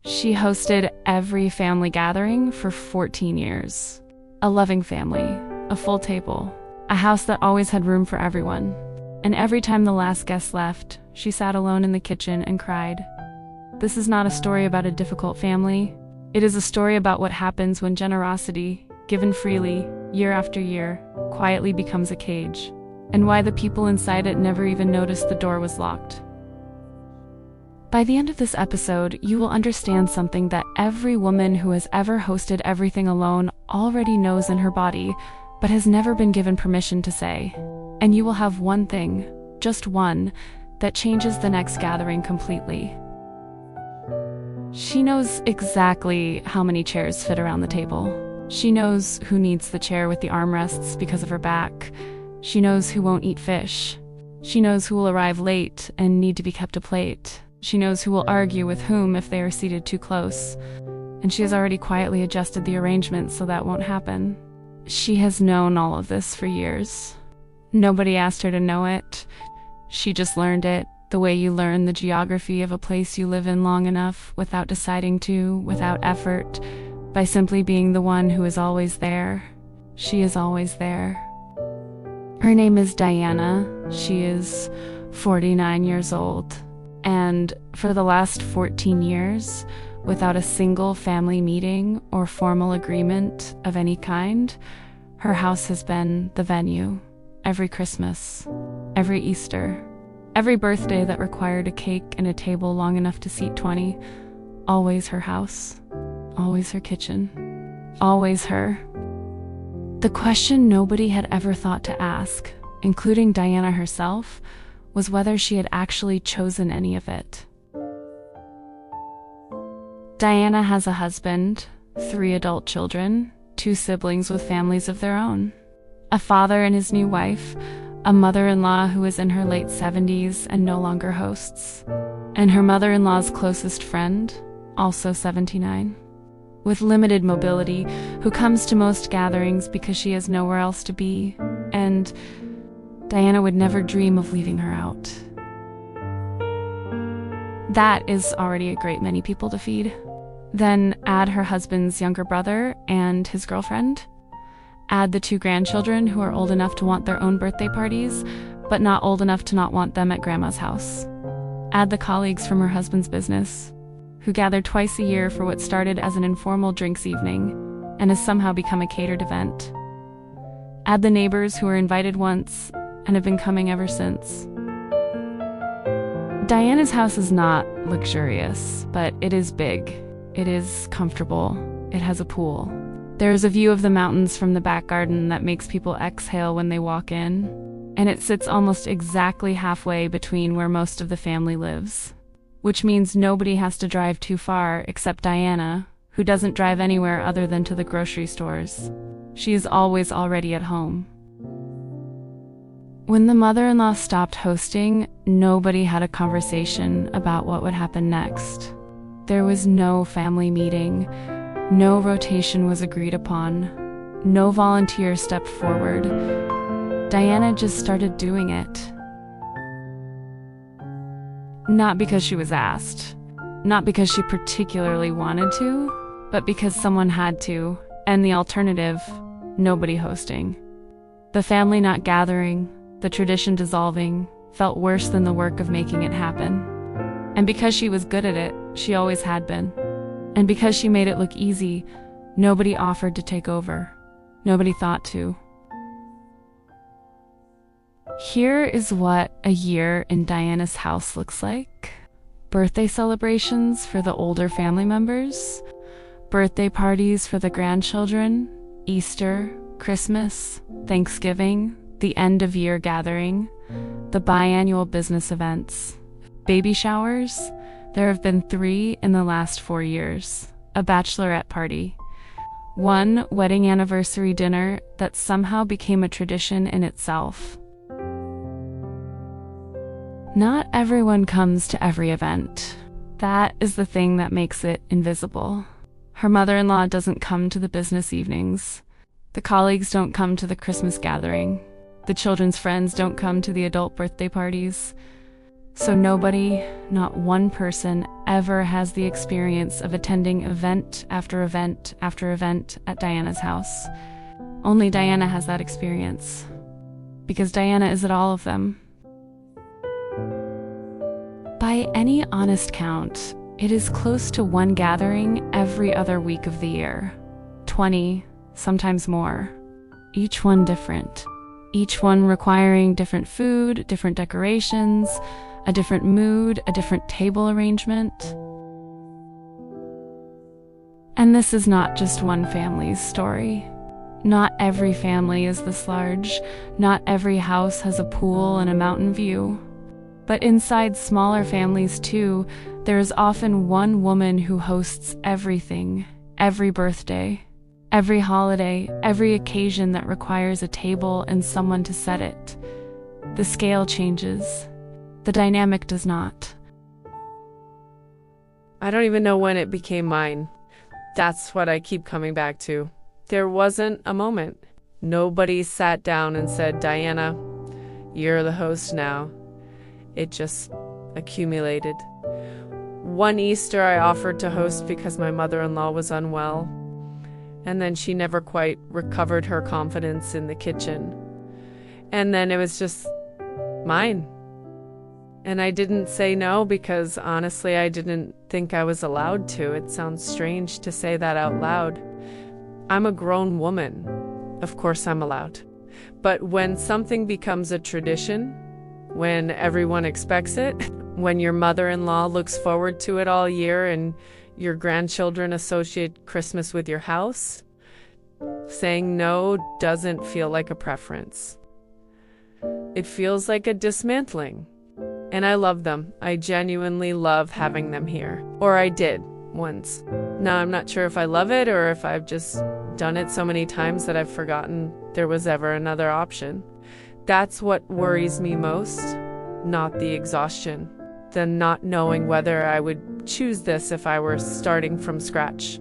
She hosted every family gathering for 14 years. A loving family, a full table, a house that always had room for everyone. And every time the last guest left, she sat alone in the kitchen and cried. This is not a story about a difficult family. It is a story about what happens when generosity, given freely, year after year, quietly becomes a cage, and why the people inside it never even noticed the door was locked. By the end of this episode, you will understand something that every woman who has ever hosted everything alone already knows in her body, but has never been given permission to say. And you will have one thing, just one, that changes the next gathering completely. She knows exactly how many chairs fit around the table. She knows who needs the chair with the armrests because of her back. She knows who won't eat fish. She knows who will arrive late and need to be kept a plate. She knows who will argue with whom if they are seated too close. And she has already quietly adjusted the arrangement so that won't happen. She has known all of this for years. Nobody asked her to know it. She just learned it, the way you learn the geography of a place you live in long enough without deciding to, without effort, by simply being the one who is always there. She is always there. Her name is Diana. She is 49 years old. And for the last 14 years, without a single family meeting or formal agreement of any kind, her house has been the venue. Every Christmas, every Easter, every birthday that required a cake and a table long enough to seat 20, always her house, always her kitchen, always her. The question nobody had ever thought to ask, including Diana herself, was whether she had actually chosen any of it. Diana has a husband, 3 adult children, 2 siblings with families of their own, a father and his new wife, a mother-in-law who is in her late 70s and no longer hosts, and her mother-in-law's closest friend, also 79, with limited mobility, who comes to most gatherings because she has nowhere else to be, and Diana would never dream of leaving her out. That is already a great many people to feed. Then add her husband's younger brother and his girlfriend. Add the 2 grandchildren who are old enough to want their own birthday parties, but not old enough to not want them at grandma's house. Add the colleagues from her husband's business, who gather twice a year for what started as an informal drinks evening and has somehow become a catered event. Add the neighbors who were invited once and have been coming ever since. Diana's house is not luxurious, but it is big. It is comfortable. It has a pool. There is a view of the mountains from the back garden that makes people exhale when they walk in, and it sits almost exactly halfway between where most of the family lives, which means nobody has to drive too far except Diana, who doesn't drive anywhere other than to the grocery stores. She is always already at home. When the mother-in-law stopped hosting, nobody had a conversation about what would happen next. There was no family meeting. No rotation was agreed upon. No volunteer stepped forward. Diana just started doing it. Not because she was asked, not because she particularly wanted to, but because someone had to, and the alternative, nobody hosting. The family not gathering, the tradition dissolving, felt worse than the work of making it happen. And because she was good at it, she always had been. And because she made it look easy, nobody offered to take over. Nobody thought to. Here is what a year in Diana's house looks like. Birthday celebrations for the older family members, birthday parties for the grandchildren, Easter, Christmas, Thanksgiving, the end-of-year gathering, the biannual business events, baby showers. There have been 3 in the last 4 years. A bachelorette party. 1 wedding anniversary dinner that somehow became a tradition in itself. Not everyone comes to every event. That is the thing that makes it invisible. Her mother-in-law doesn't come to the business evenings. The colleagues don't come to the Christmas gathering. The children's friends don't come to the adult birthday parties. So nobody, not one person, ever has the experience of attending event after event after event at Diana's house. Only Diana has that experience. Because Diana is at all of them. By any honest count, it is close to one gathering every other week of the year. 20, sometimes more. Each one different. Each one requiring different food, different decorations, a different mood, a different table arrangement. And this is not just one family's story. Not every family is this large. Not every house has a pool and a mountain view. But inside smaller families too, there is often one woman who hosts everything, every birthday, every holiday, every occasion that requires a table and someone to set it. The scale changes. The dynamic does not. I don't even know when it became mine. That's what I keep coming back to. There wasn't a moment. Nobody sat down and said, Diana, you're the host now. It just accumulated. One Easter I offered to host because my mother-in-law was unwell, and then she never quite recovered her confidence in the kitchen. And then it was just mine. And I didn't say no because honestly I didn't think I was allowed to. It sounds strange to say that out loud. I'm a grown woman. Of course I'm allowed. But when something becomes a tradition, when everyone expects it, when your mother-in-law looks forward to it all year and your grandchildren associate Christmas with your house, saying no doesn't feel like a preference. It feels like a dismantling. And I love them. I genuinely love having them here. Or I did once. Now I'm not sure if I love it or if I've just done it so many times that I've forgotten there was ever another option. That's what worries me most, not the exhaustion, the not knowing whether I would choose this if I were starting from scratch.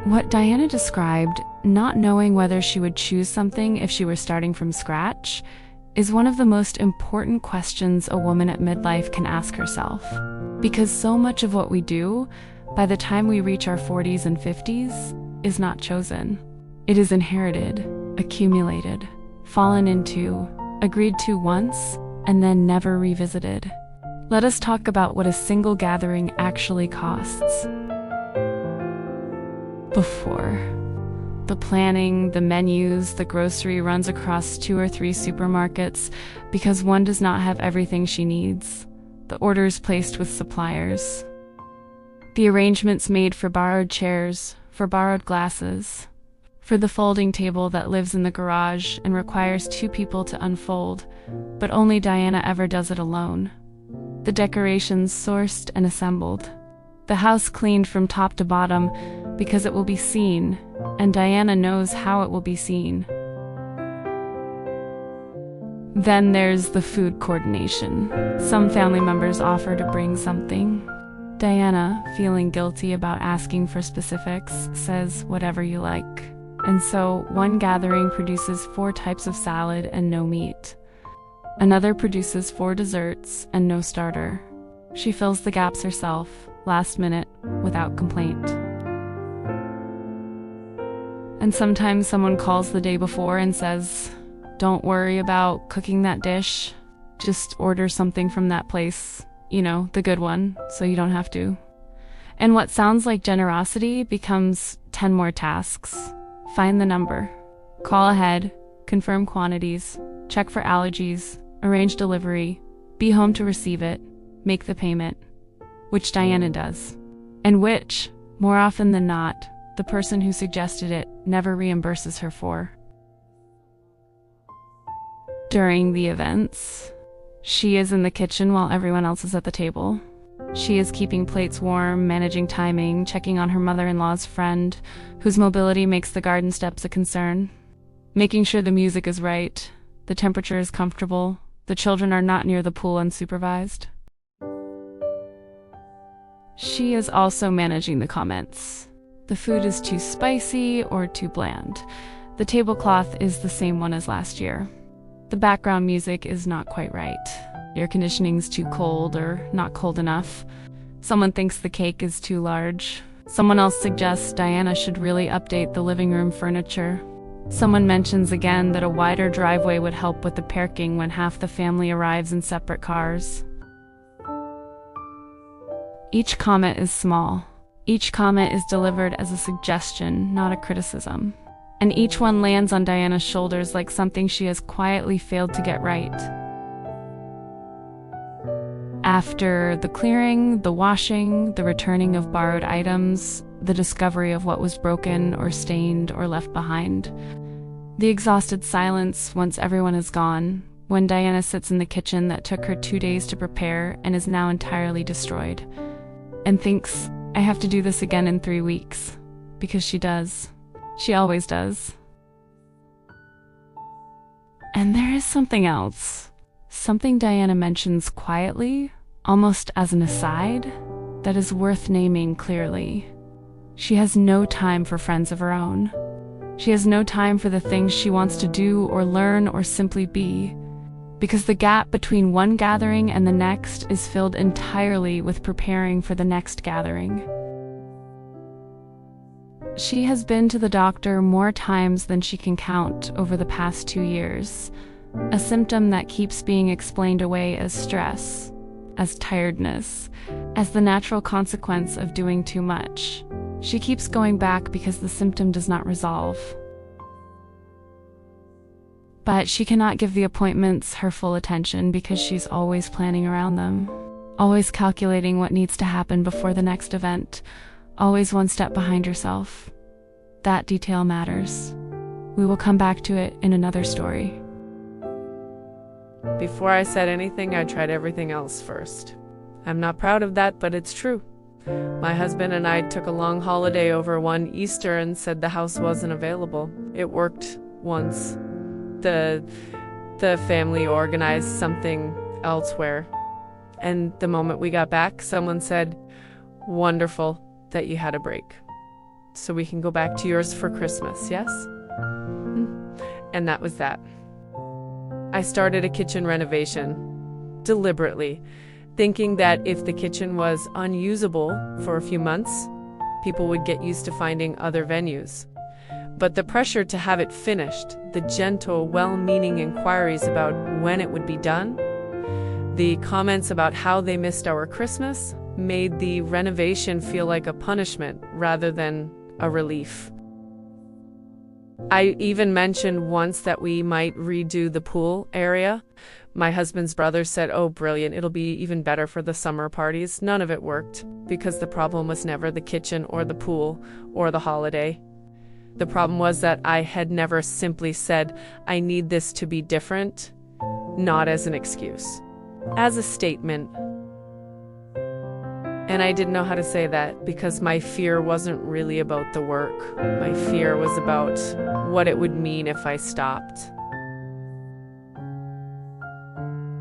What Diana described, not knowing whether she would choose something if she were starting from scratch, is one of the most important questions a woman at midlife can ask herself. Because so much of what we do, by the time we reach our 40s and 50s, is not chosen. It is inherited, accumulated, fallen into, agreed to once, and then never revisited. Let us talk about what a single gathering actually costs. Before. The planning, the menus, the grocery runs across 2 or 3 supermarkets because one does not have everything she needs. The orders placed with suppliers. The arrangements made for borrowed chairs, for borrowed glasses, for the folding table that lives in the garage and requires 2 people to unfold, but only Diana ever does it alone. The decorations sourced and assembled. The house cleaned from top to bottom because it will be seen, and Diana knows how it will be seen. Then there's the food coordination. Some family members offer to bring something. Diana, feeling guilty about asking for specifics, says whatever you like. And so one gathering produces 4 types of salad and no meat. Another produces 4 desserts and no starter. She fills the gaps herself, last minute, without complaint. And sometimes someone calls the day before and says, don't worry about cooking that dish. Just order something from that place, the good one, so you don't have to. And what sounds like generosity becomes 10 more tasks. Find the number. Call ahead, confirm quantities, check for allergies, arrange delivery, be home to receive it, make the payment. Which Diana does. And which, more often than not, the person who suggested it never reimburses her for. During the events, she is in the kitchen while everyone else is at the table. She is keeping plates warm, managing timing, checking on her mother-in-law's friend, whose mobility makes the garden steps a concern, making sure the music is right, the temperature is comfortable, the children are not near the pool unsupervised. She is also managing the comments. The food is too spicy or too bland. The tablecloth is the same one as last year. The background music is not quite right. Air conditioning's too cold or not cold enough. Someone thinks the cake is too large. Someone else suggests Diana should really update the living room furniture. Someone mentions again that a wider driveway would help with the parking when half the family arrives in separate cars. Each comment is small. Each comment is delivered as a suggestion, not a criticism. And each one lands on Diana's shoulders like something she has quietly failed to get right. After the clearing, the washing, the returning of borrowed items, the discovery of what was broken or stained or left behind, the exhausted silence once everyone is gone, when Diana sits in the kitchen that took her 2 days to prepare and is now entirely destroyed, and thinks, I have to do this again in 3 weeks, because she does. She always does. And there is something else. Something Diana mentions quietly, almost as an aside, that is worth naming clearly. She has no time for friends of her own. She has no time for the things she wants to do or learn or simply be, because the gap between one gathering and the next is filled entirely with preparing for the next gathering. She has been to the doctor more times than she can count over the past 2 years, a symptom that keeps being explained away as stress, as tiredness, as the natural consequence of doing too much. She keeps going back because the symptom does not resolve. But she cannot give the appointments her full attention because she's always planning around them, always calculating what needs to happen before the next event, always one step behind herself. That detail matters. We will come back to it in another story. Before I said anything, I tried everything else first. I'm not proud of that, but it's true. My husband and I took a long holiday over one Easter and said the house wasn't available. It worked once. The family organized something elsewhere. And the moment we got back, someone said, "Wonderful that you had a break. So we can go back to yours for Christmas, yes?" And that was that. I started a kitchen renovation, deliberately, thinking that if the kitchen was unusable for a few months, people would get used to finding other venues. But the pressure to have it finished, the gentle, well-meaning inquiries about when it would be done, the comments about how they missed our Christmas, made the renovation feel like a punishment rather than a relief. I even mentioned once that we might redo the pool area. My husband's brother said, "Oh, brilliant, it'll be even better for the summer parties." None of it worked, because the problem was never the kitchen or the pool or the holiday. The problem was that I had never simply said, "I need this to be different," not as an excuse, as a statement. And I didn't know how to say that because my fear wasn't really about the work. My fear was about what it would mean if I stopped.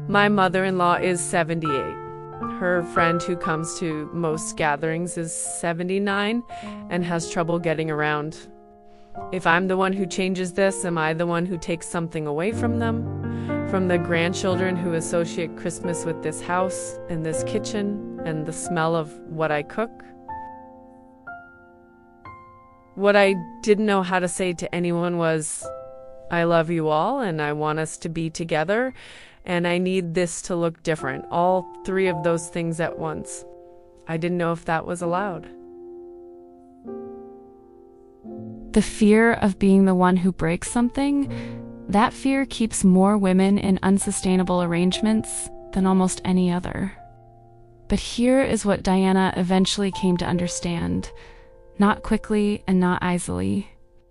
My mother-in-law is 78. Her friend who comes to most gatherings is 79 and has trouble getting around. If I'm the one who changes this, am I the one who takes something away from them? From the grandchildren who associate Christmas with this house and this kitchen and the smell of what I cook? What I didn't know how to say to anyone was, "I love you all and I want us to be together and I need this to look different." All three of those things at once. I didn't know if that was allowed. The fear of being the one who breaks something, that fear keeps more women in unsustainable arrangements than almost any other. But here is what Diana eventually came to understand, not quickly and not easily.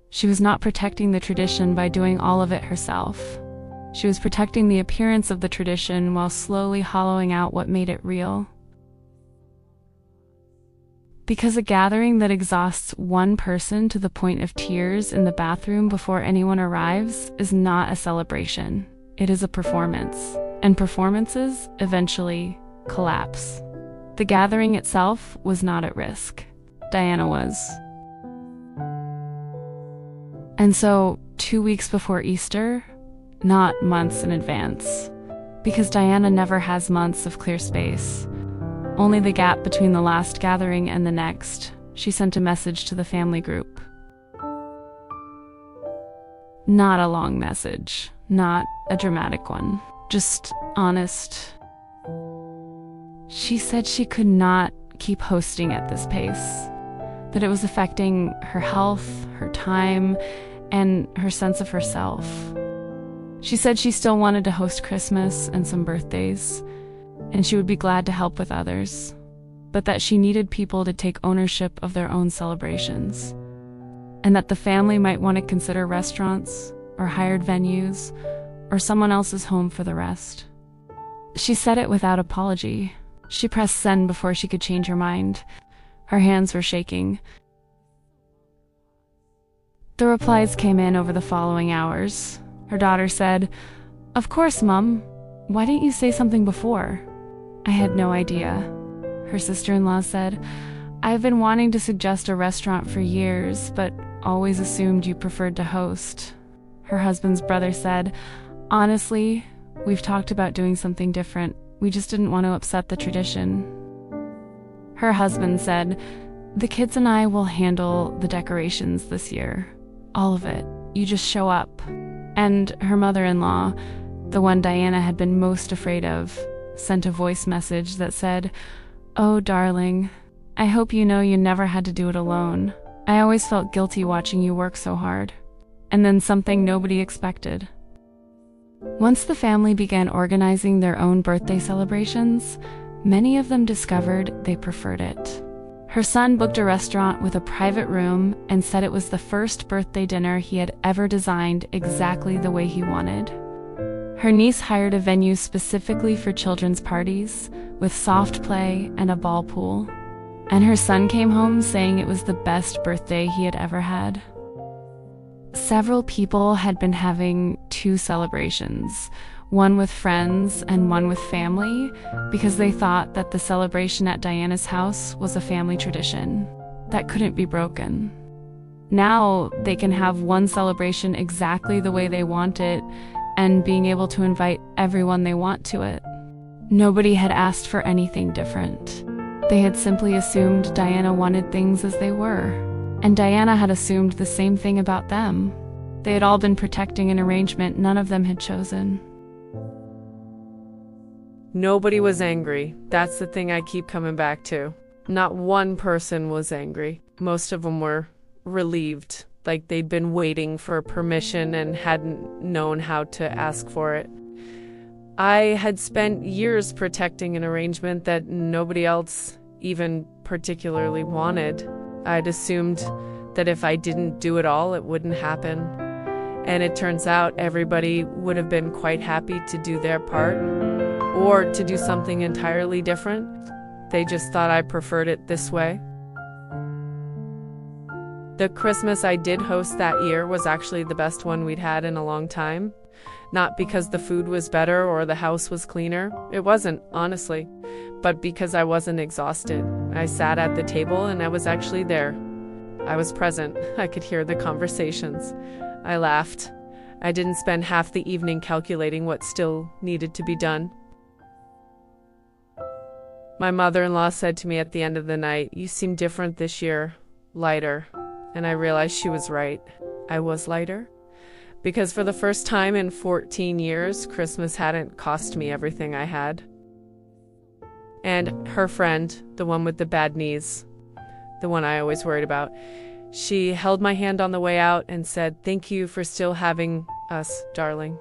She was not protecting the tradition by doing all of it herself. She was protecting the appearance of the tradition while slowly hollowing out what made it real. Because a gathering that exhausts one person to the point of tears in the bathroom before anyone arrives is not a celebration. It is a performance. And performances eventually collapse. The gathering itself was not at risk. Diana was. And so, 2 weeks before Easter, not months in advance. Because Diana never has months of clear space. Only the gap between the last gathering and the next. She sent a message to the family group. Not a long message, not a dramatic one, just honest. She said she could not keep hosting at this pace, that it was affecting her health, her time, and her sense of herself. She said she still wanted to host Christmas and some birthdays, and she would be glad to help with others, but that she needed people to take ownership of their own celebrations, and that the family might want to consider restaurants or hired venues or someone else's home for the rest. She said it without apology. She pressed send before she could change her mind. Her hands were shaking. The replies came in over the following hours. Her daughter said, "Of course, Mum. Why didn't you say something before?" "I had no idea." Her sister-in-law said, "I've been wanting to suggest a restaurant for years, but always assumed you preferred to host." Her husband's brother said, "Honestly, we've talked about doing something different. We just didn't want to upset the tradition." Her husband said, "The kids and I will handle the decorations this year. All of it. You just show up." And her mother-in-law, the one Diana had been most afraid of, sent a voice message that said, "Oh, darling, I hope you know you never had to do it alone. I always felt guilty watching you work so hard." And then something nobody expected. Once the family began organizing their own birthday celebrations, many of them discovered they preferred it. Her son booked a restaurant with a private room and said it was the first birthday dinner he had ever designed exactly the way he wanted. Her niece hired a venue specifically for children's parties, with soft play and a ball pool. And her son came home saying it was the best birthday he had ever had. Several people had been having two celebrations, one with friends and one with family, because they thought that the celebration at Diana's house was a family tradition that couldn't be broken. Now they can have one celebration exactly the way they want it and being able to invite everyone they want to it. Nobody had asked for anything different. They had simply assumed Diana wanted things as they were, and Diana had assumed the same thing about them. They had all been protecting an arrangement none of them had chosen. Nobody was angry. That's the thing I keep coming back to. Not one person was angry. Most of them were relieved, like they'd been waiting for permission and hadn't known how to ask for it. I had spent years protecting an arrangement that nobody else even particularly wanted. I'd assumed that if I didn't do it all, it wouldn't happen. And it turns out everybody would have been quite happy to do their part or to do something entirely different. They just thought I preferred it this way. The Christmas I did host that year was actually the best one we'd had in a long time. Not because the food was better or the house was cleaner. It wasn't, honestly. But because I wasn't exhausted. I sat at the table and I was actually there. I was present. I could hear the conversations. I laughed. I didn't spend half the evening calculating what still needed to be done. My mother-in-law said to me at the end of the night, "You seem different this year, lighter." And I realized she was right. I was lighter. Because for the first time in 14 years, Christmas hadn't cost me everything I had. And her friend, the one with the bad knees, the one I always worried about, she held my hand on the way out and said, "Thank you for still having us, darling.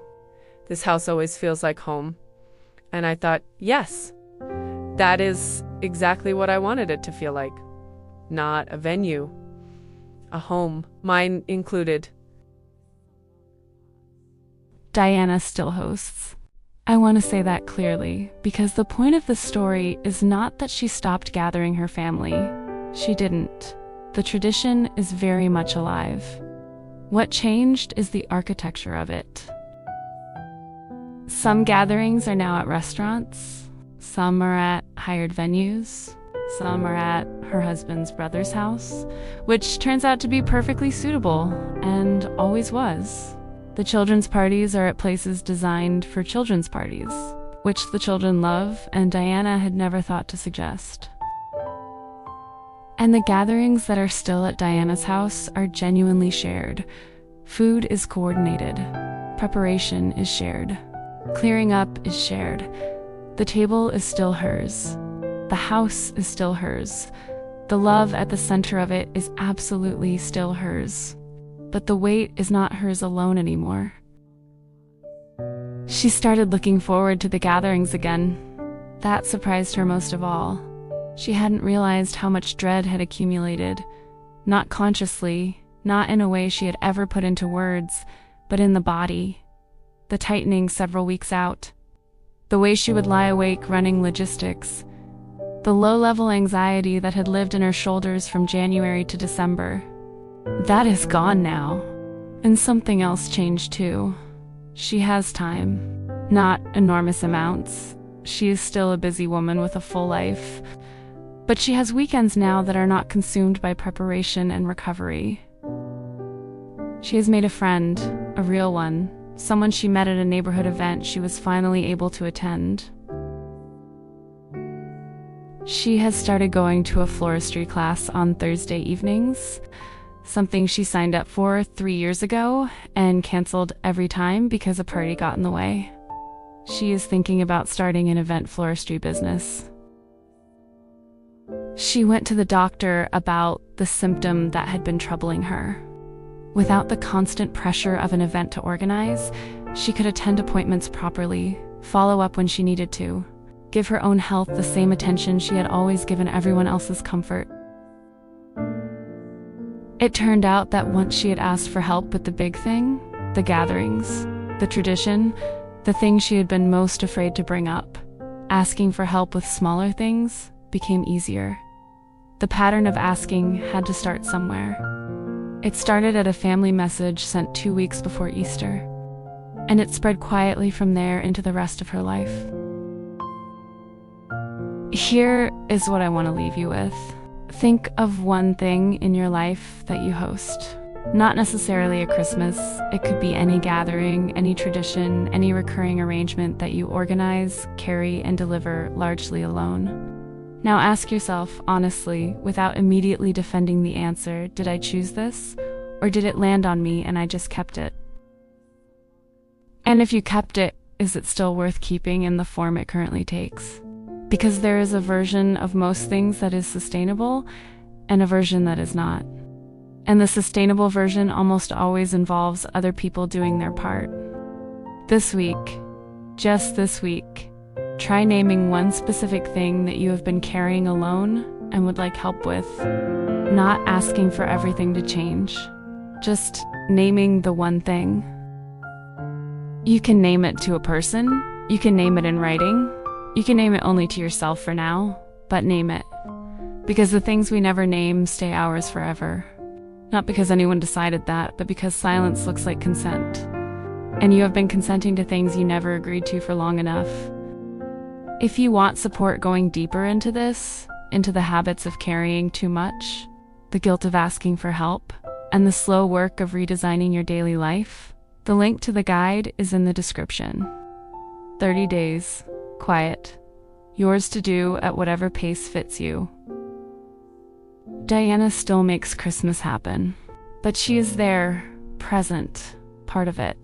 This house always feels like home." And I thought, yes, that is exactly what I wanted it to feel like. Not a venue, a home, mine included. Diana still hosts. I want to say that clearly, because the point of the story is not that she stopped gathering her family. She didn't. The tradition is very much alive. What changed is the architecture of it. Some gatherings are now at restaurants, some are at hired venues, some are at her husband's brother's house, which turns out to be perfectly suitable, and always was. The children's parties are at places designed for children's parties, which the children love and Diana had never thought to suggest. And the gatherings that are still at Diana's house are genuinely shared. Food is coordinated. Preparation is shared. Clearing up is shared. The table is still hers. The house is still hers. The love at the center of it is absolutely still hers. But the weight is not hers alone anymore. She started looking forward to the gatherings again. That surprised her most of all. She hadn't realized how much dread had accumulated, not consciously, not in a way she had ever put into words, but in the body. The tightening several weeks out. The way she would lie awake running logistics. The low-level anxiety that had lived in her shoulders from January to December. That is gone now. And something else changed too. She has time. Not enormous amounts. She is still a busy woman with a full life. But she has weekends now that are not consumed by preparation and recovery. She has made a friend, a real one, someone she met at a neighborhood event she was finally able to attend. She has started going to a floristry class on Thursday evenings, something she signed up for 3 years ago and canceled every time because a party got in the way. She is thinking about starting an event floristry business. She went to the doctor about the symptom that had been troubling her. Without the constant pressure of an event to organize, she could attend appointments properly, follow up when she needed to, give her own health the same attention she had always given everyone else's comfort. It turned out that once she had asked for help with the big thing, the gatherings, the tradition, the thing she had been most afraid to bring up, asking for help with smaller things became easier. The pattern of asking had to start somewhere. It started at a family message sent 2 weeks before Easter, and it spread quietly from there into the rest of her life. Here is what I want to leave you with. Think of one thing in your life that you host. Not necessarily a Christmas. It could be any gathering, any tradition, any recurring arrangement that you organize, carry, and deliver largely alone. Now ask yourself, honestly, without immediately defending the answer, did I choose this? Or did it land on me and I just kept it? And if you kept it, is it still worth keeping in the form it currently takes? Because there is a version of most things that is sustainable and a version that is not. And the sustainable version almost always involves other people doing their part. This week, just this week, try naming one specific thing that you have been carrying alone and would like help with. Not asking for everything to change, just naming the one thing. You can name it to a person, you can name it in writing, you can name it only to yourself for now, but name it. Because the things we never name stay ours forever. Not because anyone decided that, but because silence looks like consent. And you have been consenting to things you never agreed to for long enough. If you want support going deeper into this, into the habits of carrying too much, the guilt of asking for help, and the slow work of redesigning your daily life, the link to the guide is in the description. 30 days, quiet, yours to do at whatever pace fits you. Diana still makes Christmas happen, but she is there, present, part of it.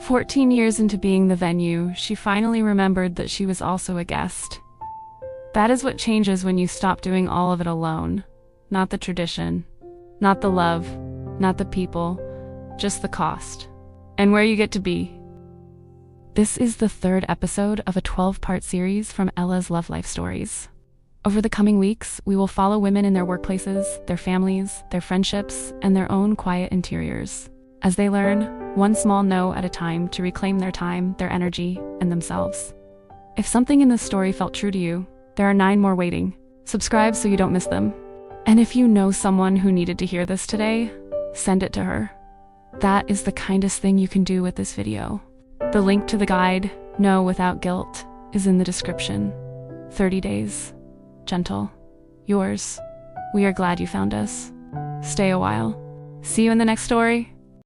14 years into being the venue, she finally remembered that she was also a guest. That is what changes when you stop doing all of it alone. Not the tradition, not the love, not the people, just the cost. And where you get to be. This is the 3rd episode of a 12-part series from Ella's Love Life Stories. Over the coming weeks, we will follow women in their workplaces, their families, their friendships, and their own quiet interiors, as they learn, one small no at a time, to reclaim their time, their energy, and themselves. If something in this story felt true to you, there are 9 more waiting. Subscribe so you don't miss them. And if you know someone who needed to hear this today, send it to her. That is the kindest thing you can do with this video. The link to the guide, No Without Guilt, is in the description. 30 days. Gentle. Yours. We are glad you found us. Stay a while. See you in the next story.